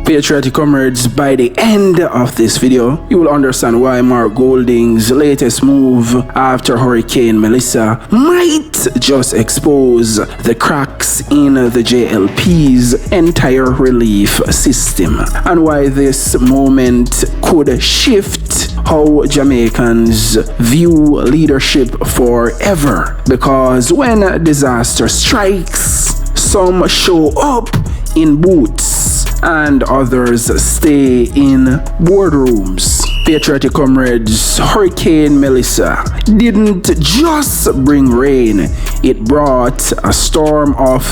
Patriotic comrades, by the end of this video, you will understand why Mark Golding's latest move after Hurricane Melissa might just expose the cracks in the JLP's entire relief system, and why this moment could shift how Jamaicans view leadership forever. Because when disaster strikes, some show up in boots and others stay in boardrooms. Patriotic comrades, Hurricane Melissa didn't just bring rain, it brought a storm of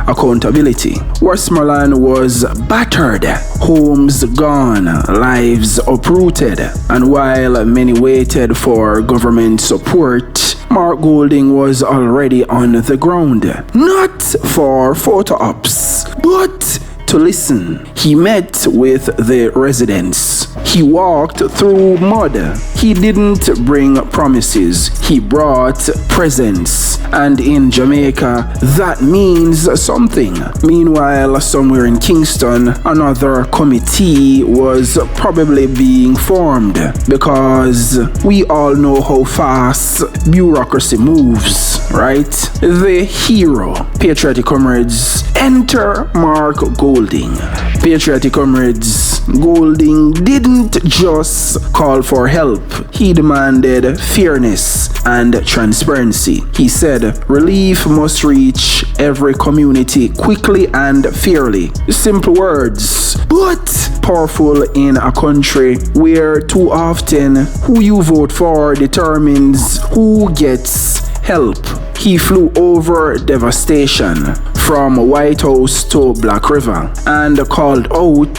accountability. Westmoreland was battered, homes gone, lives uprooted, and while many waited for government support, Mark Golding was already on the ground, not for photo ops, but to listen. He met with the residents. He walked through mud. He didn't bring promises. He brought presence. And in Jamaica, that means something. Meanwhile, somewhere in Kingston, another committee was probably being formed, because we all know how fast bureaucracy moves, right? The hero, Patriotic comrades, enter Mark Golding. Patriotic comrades, Golding didn't just call for help. He demanded fairness and transparency. He said relief must reach every community quickly and fairly. Simple words, but powerful in a country where too often who you vote for determines who gets help. He flew over devastation from White House to Black River and called out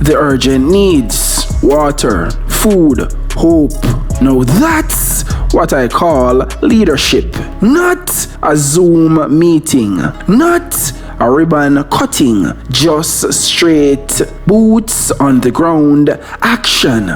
the urgent needs: water, food, hope. Now that's what I call leadership. Not a Zoom meeting, not a ribbon cutting, just straight boots on the ground action.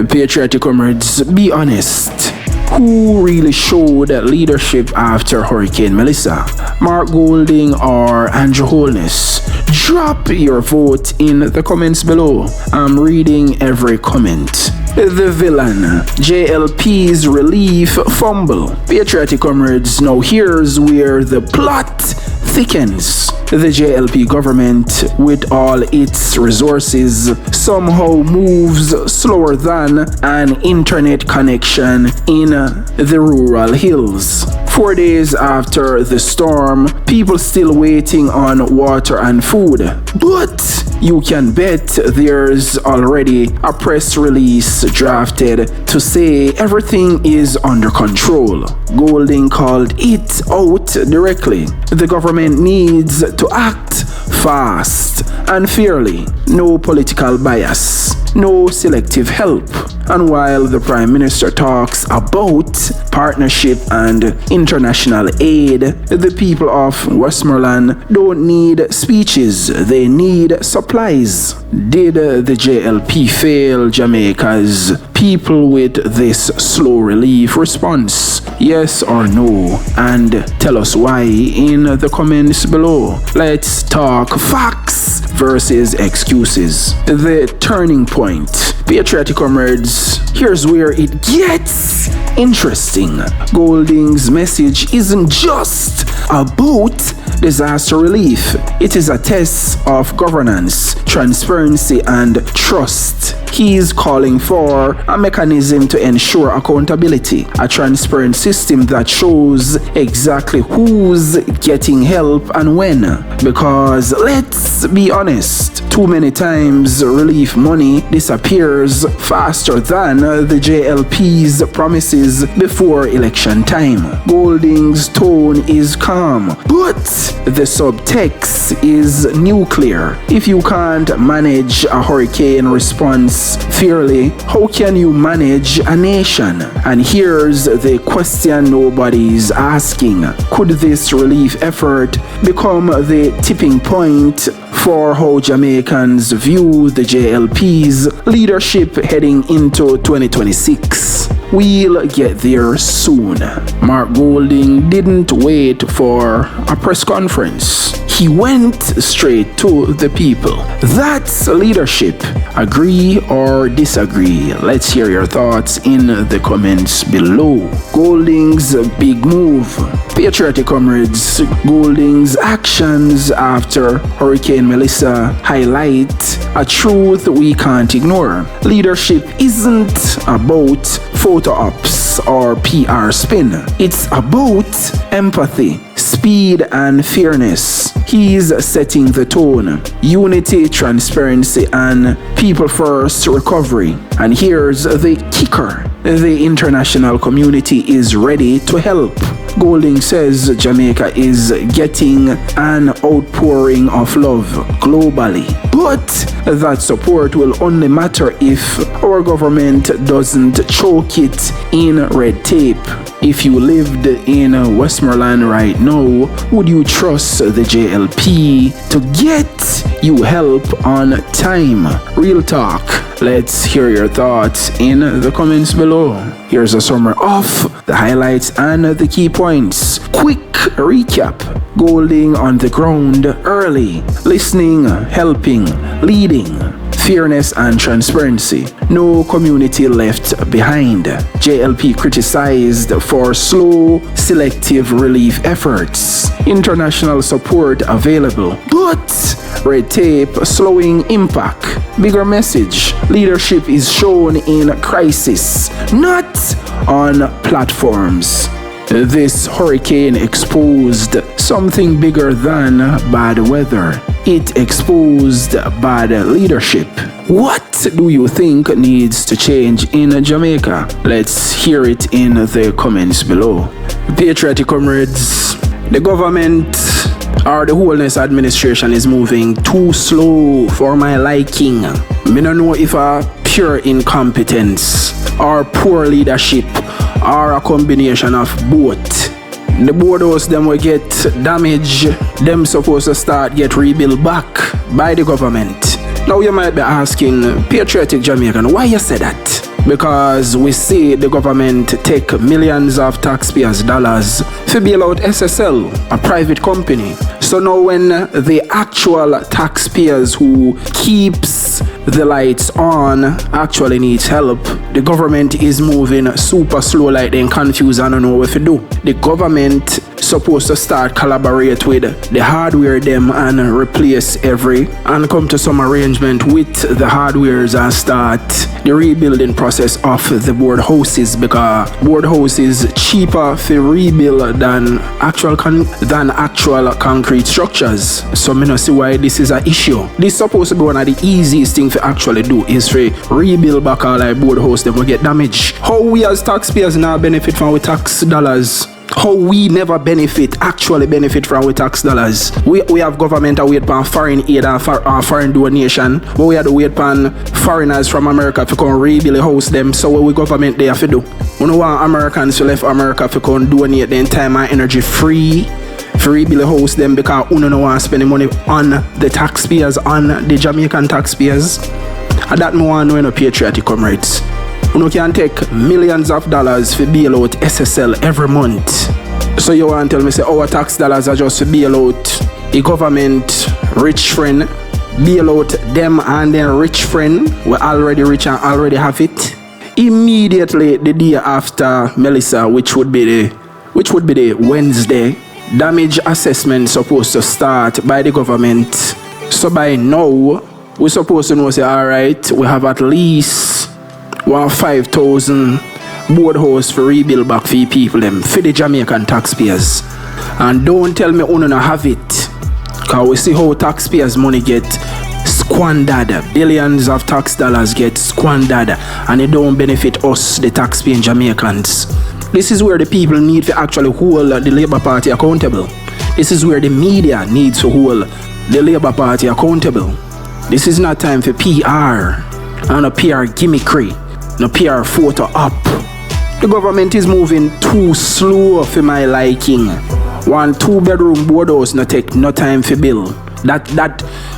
Patriotic comrades, be honest. Who really showed leadership after Hurricane Melissa? Mark Golding or Andrew Holness? Drop your vote in the comments below. I'm reading every comment. The villain, JLP's relief fumble. Patriotic comrades, now here's where the plot thickens. The JLP government, with all its resources, somehow moves slower than an internet connection in the rural hills. 4 days after the storm, people still waiting on water and food. But you can bet there's already a press release drafted to say everything is under control. Golding called it out directly. The government needs to act fast and fairly. No political bias, no selective help. And while the Prime Minister talks about partnership and international aid, the people of Westmoreland don't need speeches, they need supplies. Did the JLP fail Jamaica's people with this slow relief response? Yes or no? And tell us why in the comments below. Let's talk facts versus excuses. The turning point. Patriotic comrades, here's where it gets interesting. Golding's message isn't just about disaster relief. It is a test of governance, transparency, and trust. He's calling for a mechanism to ensure accountability, a transparent system that shows exactly who's getting help and when. Because let's be honest, too many times relief money disappears faster than the JLP's promises before election time. Golding's tone is calm, but the subtext is nuclear. If you can't manage a hurricane response fairly, how can you manage a nation? And here's the question nobody's asking. Could this relief effort become the tipping point for how Jamaicans view the JLP's leadership heading into 2026? We'll get there soon. Mark Golding didn't wait for a press conference. He went straight to the people. That's leadership. Agree or disagree? Let's hear your thoughts in the comments below. Golding's big move. Patriotic comrades, Golding's actions after Hurricane Melissa highlight a truth we can't ignore. Leadership isn't about photo ops or PR spin. It's about empathy, speed, and fairness. He's setting the tone. Unity, transparency, and people-first recovery. And here's the kicker. The international community is ready to help. Golding says Jamaica is getting an outpouring of love globally. But that support will only matter if our government doesn't choke it in red tape. If you lived in Westmoreland right now, would you trust the JLP to get you help on time? Real talk. Let's hear your thoughts in the comments below. Here's a summary of the highlights and the key points. Quick recap. Golding on the ground early. Listening, helping, leading. Fairness and transparency. No community left behind. JLP criticized for slow, selective relief efforts. International support available, but red tape slowing impact. Bigger message. Leadership is shown in crisis, not on platforms. This hurricane exposed something bigger than bad weather. It exposed bad leadership. What do you think needs to change in Jamaica? Let's hear it in the comments below. Patriotic comrades, the government or the wholeness administration is moving too slow for my liking. Me don't know if a pure incompetence or poor leadership or a combination of both. The borders them will get damage, them supposed to start get rebuilt back by the government. Now you might be asking, patriotic Jamaican, why you say that? Because we see the government take millions of taxpayers' dollars to bail out SSL, a private company. So now when the actual taxpayers who keeps the lights on actually needs help, the government is moving super slow, like they confused and don't know what to do. The government supposed to start collaborate with the hardware them and replace and come to some arrangement with the hardwares and start the rebuilding process of the board houses, because board houses cheaper to rebuild than actual concrete structures. So me not see why this is an issue. This supposed to be one of the easiest thing to actually do, is to rebuild back all like board house them will get damaged. How we as taxpayers now benefit from our tax dollars? How we never actually benefit from our tax dollars? We have government that wait for foreign aid and foreign donation, but we have to wait for foreigners from America to come rebuild the house them. So what we government they have to do? We don't want Americans to left America to come donate their time and energy free for rebuild the house them, because we don't want to spend the money on the taxpayers, on the Jamaican taxpayers. And that no one know no patriotic comrades. You can take millions of dollars for bail out SSL every month. So you want to tell me say our tax dollars are just to bail out the government rich friend, bail out them and then rich friend we already rich and already have it. Immediately the day after Melissa, which would be the Wednesday, damage assessment supposed to start by the government. So by now we're supposed to know say alright, we have at least 5,000 board house for rebuild back for people them, for the Jamaican taxpayers. And don't tell me you don't have it, because we see how taxpayers money get squandered. Billions of tax dollars get squandered and it don't benefit us, the taxpaying Jamaicans. This is where the people need to actually hold the Labour Party accountable. This is where the media needs to hold the Labour Party accountable. This is not time for PR and a PR gimmickry, no PR photo up. The government is moving too slow for my liking. One 2-bedroom board house no take no time for bill. That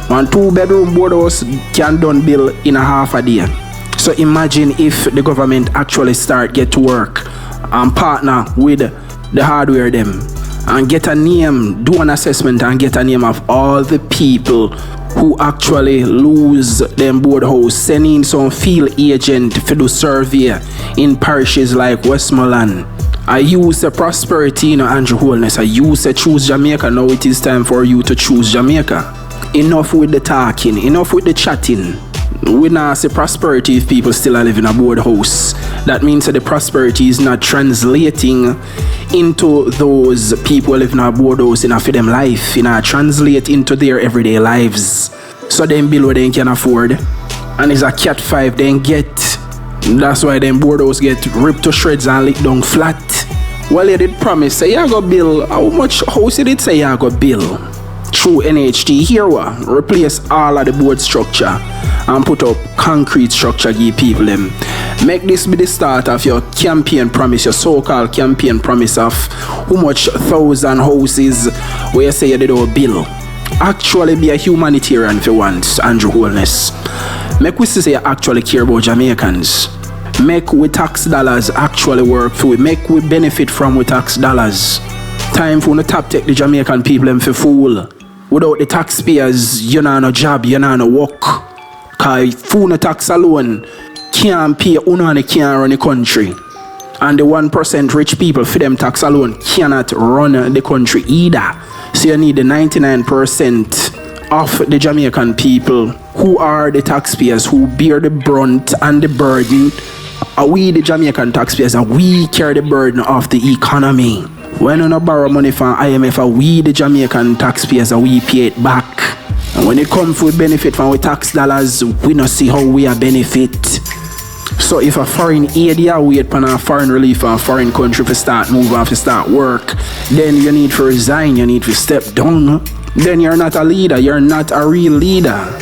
one 2-bedroom board house can done bill in a half a day. So imagine if the government actually start get to work and partner with the hardware them and get a name, do an assessment and get a name of all the people who actually lose them board house, sending some field agent to do survey in parishes like Westmoreland. I use the prosperity in Andrew Holness. I use to choose Jamaica. Now it is time for you to choose Jamaica. Enough with the talking, enough with the chatting. We not see prosperity if people still live in a board house. That means that the prosperity is not translating into those people living in a board house in a for them life, translate into their everyday lives. So them below they can afford, and it's a cat 5 they get. That's why them board house get ripped to shreds and licked down flat. Well, you did promise say you go bill. How much house you did say you go bill? Through NHT here, replace all of the board structure and put up concrete structure, give people them. Make this be the start of your campaign promise, your so-called campaign promise of how much 1,000 houses where you say you did all bill. Actually be a humanitarian for once, Andrew Holness. Make we say you actually care about Jamaicans. Make we tax dollars actually work for we. Make we benefit from we tax dollars. Time for no tap take the Jamaican people them for fool. Without the taxpayers, you know no job, you know no work. Cause food no tax alone can't pay uno and can't run the country. And the 1% rich people for them tax alone cannot run the country either. So you need the 99% of the Jamaican people who are the taxpayers who bear the brunt and the burden. Are we the Jamaican taxpayers and we carry the burden of the economy. When we not borrow money from IMF, are we the Jamaican taxpayers and we pay it back. And when it comes to benefit from our tax dollars, we not see how we are benefit. So if a foreign aid you wait for a foreign relief from a foreign country to start move off to start work, then you need to resign, you need to step down. Then you're not a leader, you're not a real leader.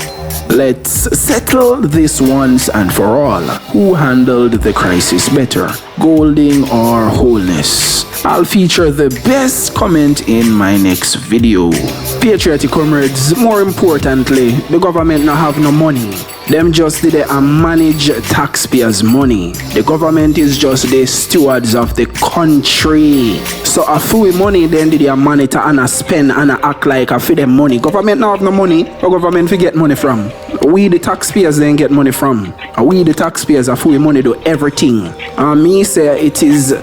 Let's settle this once and for all. Who handled the crisis better, Golding or Holness? I'll feature the best comment in my next video. Patriotic comrades, more importantly, the government not have no money. Them just did it and manage taxpayers' money. The government is just the stewards of the country. So a few money then did they monitor and spend and act like a for them money. Government not have no money. Where government we get money from? We the taxpayers then get money from. We the taxpayers are full money do everything. And me say it is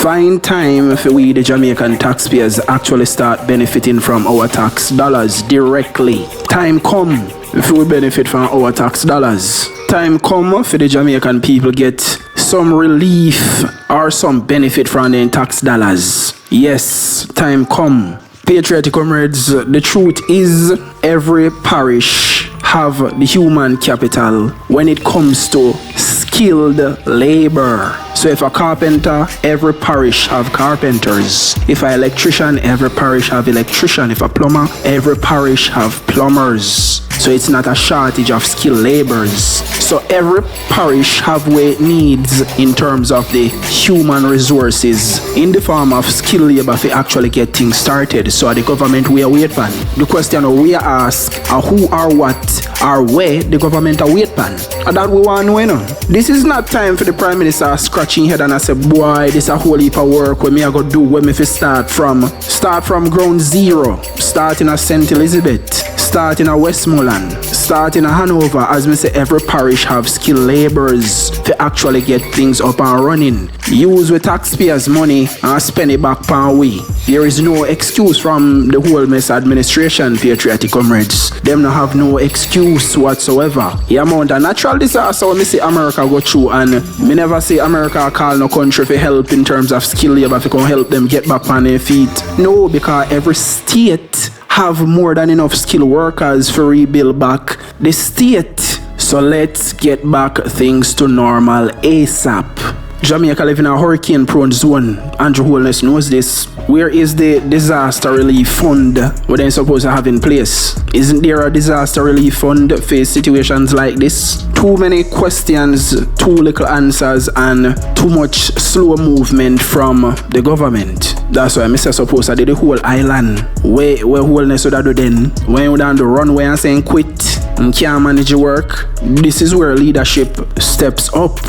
fine time for we the Jamaican taxpayers actually start benefiting from our tax dollars directly. Time come if we benefit from our tax dollars. Time come for the Jamaican people get some relief or some benefit from their tax dollars. Yes, time come. Patriotic comrades, the truth is every parish have the human capital when it comes to skilled labor. So if a carpenter, every parish have carpenters. If an electrician, every parish have electrician. If a plumber, every parish have plumbers. So it's not a shortage of skilled laborers. So every parish have what it needs in terms of the human resources in the form of skilled labor to actually get things started. So the government we are wait pan. The question we ask who or what or where the government are wait pan. And that we want to know. This is not time for the Prime Minister scratching head and I say, boy, this a whole heap of work when me I go do when me fi start from ground zero. Start in a St. Elizabeth, start in a Westmoreland, start in a Hanover. As me say, every parish have skilled laborers to actually get things up and running. Use with taxpayers' money and spend it back pan we. There is no excuse from the whole mess administration, patriotic comrades. Them not have no excuse whatsoever. The amount of natural disaster when me see America go through, and me never see America call no country for help in terms of skill labor to come help them get back on their feet. No, because every state have more than enough skilled workers for rebuild back the state. So let's get back things to normal ASAP. Jamaica live in a hurricane-prone zone. Andrew Holness knows this. Where is the disaster relief fund what they're supposed to have in place? Isn't there a disaster relief fund for situations like this? Too many questions, too little answers, and too much slow movement from the government. That's why Mr. supposed to do the whole island. Where Holness would do then? When you down the runway and saying quit and can't manage your work? This is where leadership steps up.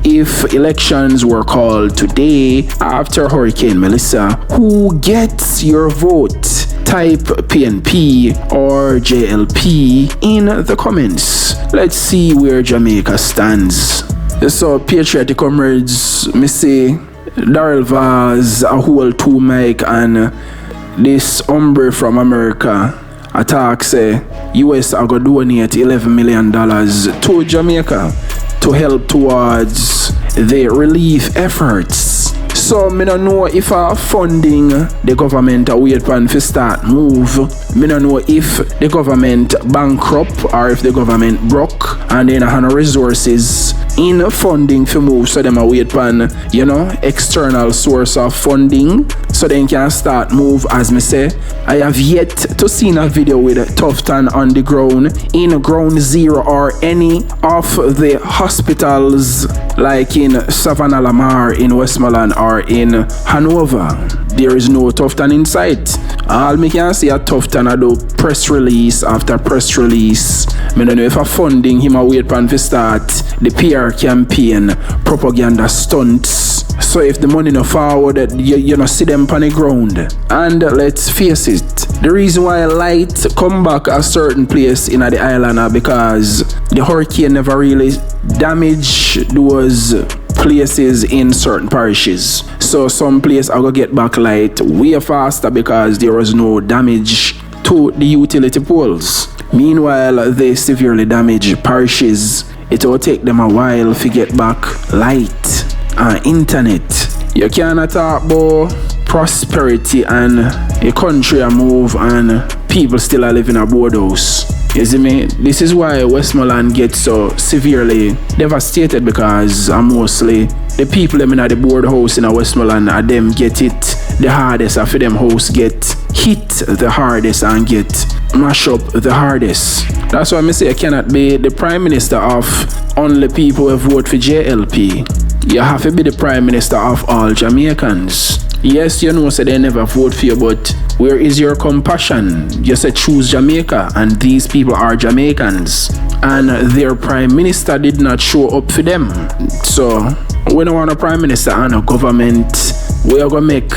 If elections were called today after Hurricane Melissa, who gets your vote? Type PNP or JLP in the comments. Let's see where Jamaica stands. So, patriotic comrades, me say Daryl Vaz, a whole two mic, and this hombre from America attack say US are gonna donate $11 million to Jamaica to help towards the relief efforts. So me don't know if funding the government a wait pan for start move. Me don't know if the government bankrupt or if the government broke and then have no resources in funding for move, so them a wait pan, external source of funding so they can start move. As me say, I have yet to see a video with Tufton on the ground in ground zero or any of the hospitals like in Savannah Lamar, in Westmoreland, or in Hanover. There is no Tufton in sight. All me can see a Tufton I do press release after press release. Me don't know if a funding him a wait pan for start the PR campaign, propaganda stunts. So if the money no forward, you know see them on the ground. And let's face it, the reason why light come back a certain place in the island are because the hurricane never really damaged those places in certain parishes. So some place I go get back light way faster because there was no damage to the utility poles. Meanwhile, the severely damaged parishes, it will take them a while to get back light and internet. You cannot talk about prosperity and a country a move and people still are living in a board house. You see me? This is why Westmoreland gets so severely devastated, because mostly the people them in the board house in a Westmoreland are them get it the hardest, after them house get hit the hardest and get mash up the hardest. That's why I say I cannot be the prime minister of only people who vote for JLP. You have to be the prime minister of all Jamaicans. Yes, you know, so they never vote for you, but where is your compassion? You said choose Jamaica, and these people are Jamaicans, and their prime minister did not show up for them. So we don't want a prime minister and a government. We are gonna make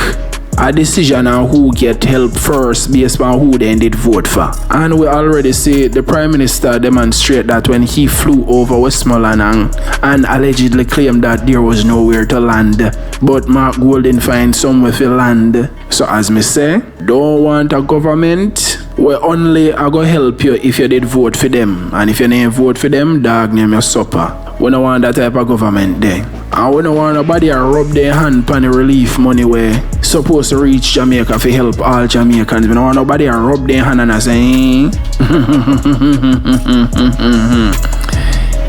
a decision on who get help first based on who they did vote for. And we already see the Prime Minister demonstrate that when he flew over Westmoreland and allegedly claimed that there was nowhere to land, but Mark Golden find somewhere to land. So as me say, don't want a government where only I go help you if you did vote for them, and if you didn't vote for them, dog name your supper. We don't want that type of government there. And we don't want nobody to rub their hand on the relief money where supposed to reach Jamaica to help all Jamaicans. We don't want nobody to rub their hand and say,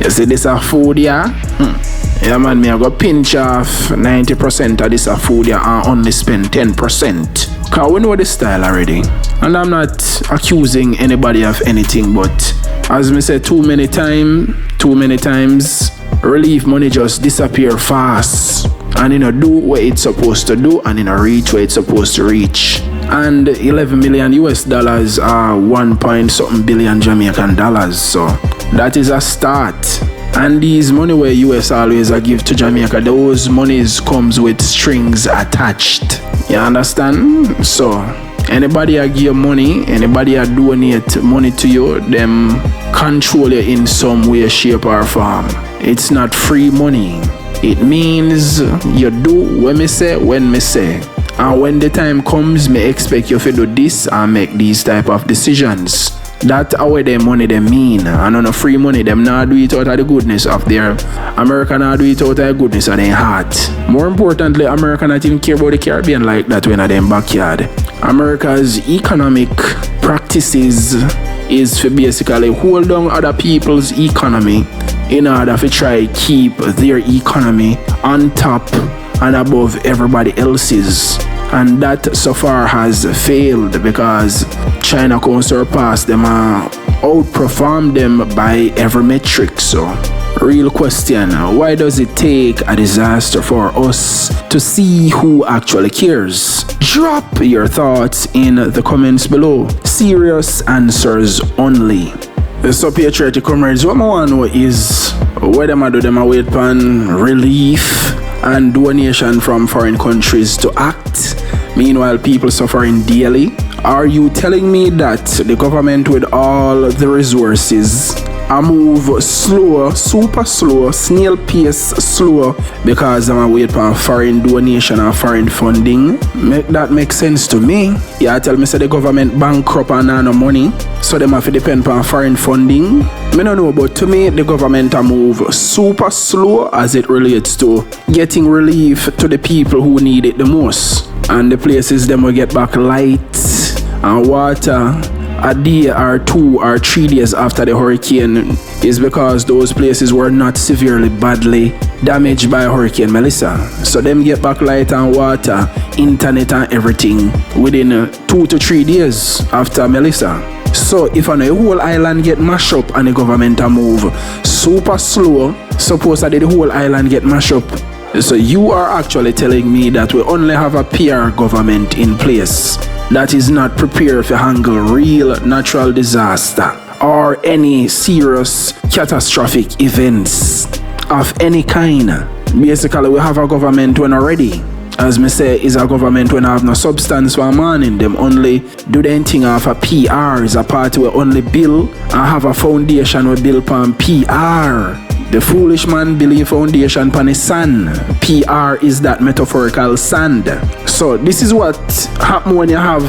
you see this a food, yeah? Yeah man, me I go pinch off 90% of this a food, yeah, and only spend 10%. Cause we know the style already. And I'm not accusing anybody of anything, but as me say too many times, relief money just disappear fast, and do what it's supposed to do, and reach where it's supposed to reach. And $11 million are 1 point something billion Jamaican dollars. So that is a start. And these money where US always give to Jamaica, those monies comes with strings attached. You understand? So anybody I give money, anybody I donate money to you, them control you in some way, shape or form. It's not free money. It means you do what me say when me say. And when the time comes, me expect you to do this and make these type of decisions. That's how their money they mean. And on a free money, them not do it out of the goodness of their America, not do it out of the goodness of their heart. More importantly, America not even care about the Caribbean like that when in their backyard. America's economic practices is to basically hold down other people's economy in order to try keep their economy on top and above everybody else's. And that so far has failed because China can surpass them and outperform them by every metric. So real question, why does it take a disaster for us to see who actually cares? Drop your thoughts in the comments below. Serious answers only. So patriotic comrades, what I want to know is why them do them wait on relief and donation from foreign countries to act, meanwhile people suffering daily? Are you telling me that the government with all the resources move slow, super slow, snail pace slow because I'm wait for foreign donation and foreign funding? Make that make sense to me? Yeah, tell me say the government bankrupt and no money, so them have to depend on foreign funding. Me no know, but to me the government move super slow as it relates to getting relief to the people who need it the most. And the places them will get back light and water a day or 2 or 3 days after the hurricane is because those places were not severely badly damaged by Hurricane Melissa. So them get back light and water, internet and everything within 2 to 3 days after Melissa. So if on the whole island get mashed up and the government move super slow, suppose that the whole island get mashed up. So you are actually telling me that we only have a PR government in place that is not prepared to handle real natural disaster or any serious catastrophic events of any kind. Basically, we have a government when already, as me say, is a government when have no substance for morning. Them only do the thing of a PR, is a party we only build and have a foundation we build upon PR. The foolish man believe foundation pan is sand. PR is that metaphorical sand. So this is what happens when you have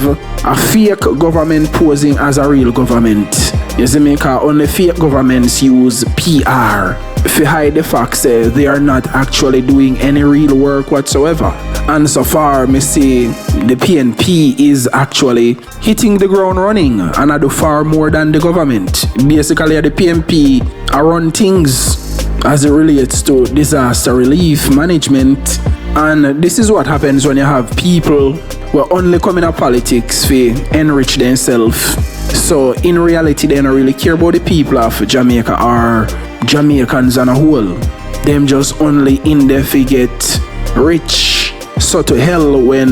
a fake government posing as a real government. You see me, because only fake governments use PR to hide the fact that they are not actually doing any real work whatsoever. And so far, me see the PNP is actually hitting the ground running and I do far more than the government. Basically, the PNP are run things as it relates to disaster relief management. And this is what happens when you have people who only come in politics to enrich themselves. So in reality, they don't really care about the people of Jamaica or Jamaicans on a whole. Them just only in there to get rich. So to hell when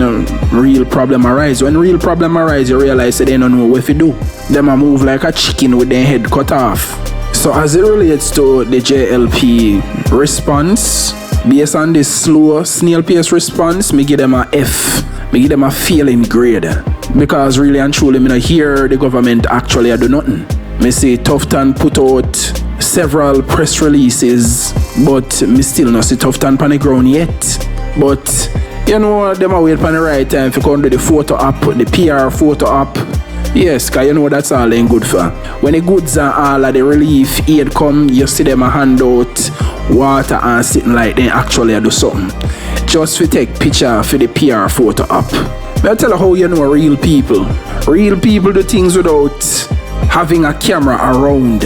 real problem arise. When real problem arise, you realize that they don't know what to do. Them a move like a chicken with their head cut off. So as it relates to the JLP response, based on this slow snail pace response, me give them a F. Me give them a failing grade. Because really and truly, me not hear the government actually do nothing. Me see Tufton put out several press releases, but me still not see Tufton pan the ground yet. But you know, them a wait for the right time to come to the photo up, the PR photo up. Yes, because you know that's all they good for. When the goods and all of the relief aid come, you see them a hand out water and sitting like they actually do something. Just to take picture for the PR photo up. I'll tell you how you know real people. Real people do things without having a camera around.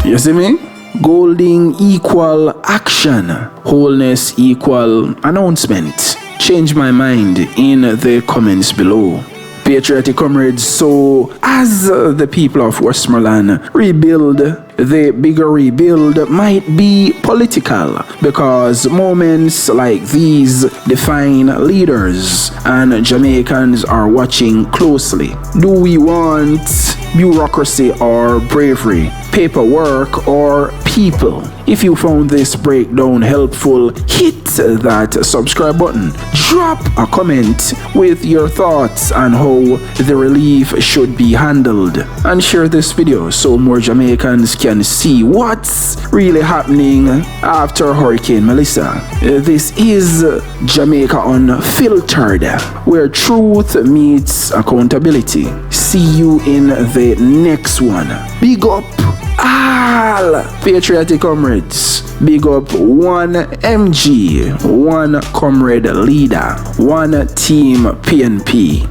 You see me? Golding equal action. Wholeness equal announcement. Change my mind in the comments below. Patriotic comrades, so as the people of Westmoreland rebuild, the bigger rebuild might be political because moments like these define leaders and Jamaicans are watching closely. Do we want bureaucracy or bravery, paperwork or people? If you found this breakdown helpful, hit that subscribe button. Drop a comment with your thoughts on how the relief should be handled. And share this video so more Jamaicans can see what's really happening after Hurricane Melissa. This is Jamaica Unfiltered, where truth meets accountability. See you in the next one. Big up all patriotic comrades. Big up one MG, one comrade leader, one team PNP.